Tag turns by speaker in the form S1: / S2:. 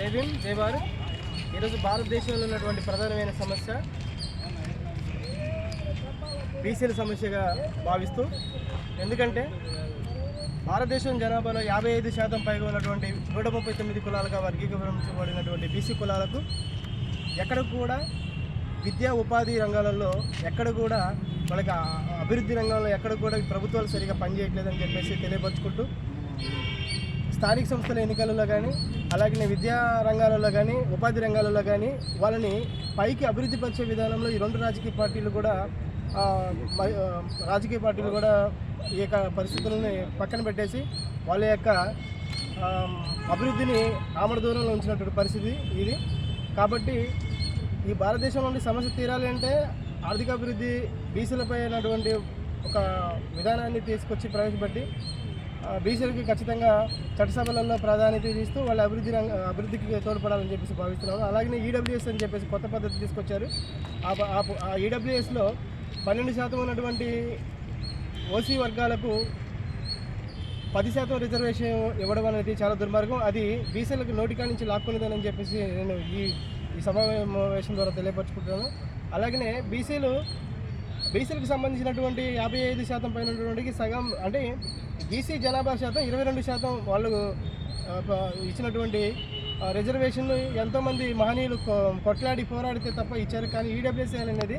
S1: జై భీమ్, జై భారత్. ఈరోజు భారతదేశంలో ఉన్నటువంటి ప్రధానమైన సమస్య బీసీల సమస్యగా భావిస్తూ, ఎందుకంటే భారతదేశం జనాభాలో 55% పైగా ఉన్నటువంటి 139 కులాలుగా వర్గీకరించబడినటువంటి బీసీ కులాలకు ఎక్కడ కూడా విద్యా ఉపాధి రంగాలలో ఎక్కడ కూడా వాళ్ళకి అభివృద్ధి రంగంలో ఎక్కడ కూడా ప్రభుత్వాలు సరిగా పనిచేయట్లేదని చెప్పేసి తెలియపరుచుకుంటూ, స్థానిక సంస్థల ఎన్నికలలో కానీ అలాగే విద్యా రంగాలలో కానీ ఉపాధి రంగాలలో కానీ వాళ్ళని పైకి అభివృద్ధి పరిచే విధానంలో ఈ రెండు రాజకీయ పార్టీలు కూడా ఈ యొక్క పరిస్థితులని పక్కన పెట్టేసి వాళ్ళ యొక్క అభివృద్ధిని ఆమడ దూరంలో ఉంచినటువంటి పరిస్థితి ఇది. కాబట్టి ఈ భారతదేశం నుండి సమస్య తీరాలి అంటే ఆర్థిక అభివృద్ధి బీసీలపై అయినటువంటి ఒక విధానాన్ని తీసుకొచ్చి ప్రవేశపెట్టి బీసీలకి ఖచ్చితంగా చట్టసభలలో ప్రాధాన్యత ఇస్తూ వాళ్ళ అభివృద్ధికి తోడ్పడాలని చెప్పేసి భావిస్తున్నారు. అలాగే ఈడబ్ల్యూఎస్ అని చెప్పేసి కొత్త పద్ధతి తీసుకొచ్చారు. ఆ ఈడబ్ల్యూఎస్లో 12% ఉన్నటువంటి ఓసీ వర్గాలకు 10% రిజర్వేషన్ ఇవ్వడం అనేది చాలా దుర్మార్గం. అది బీసీలకు నోటికా నుంచి లాక్కునేదని చెప్పేసి నేను ఈ సమావేశం ద్వారా తెలియపరుచుకుంటున్నాను. అలాగనే బీసీలకు సంబంధించినటువంటి 55% పైన ఉన్నటువంటికి సగం, అంటే బీసీ జనాభా శాతం 22% వాళ్ళు ఇచ్చినటువంటి రిజర్వేషన్లు ఎంతోమంది మహనీయులు కొట్లాడి పోరాడితే తప్ప ఇచ్చారు. కానీ ఈడబ్ల్యూఎస్ అనేది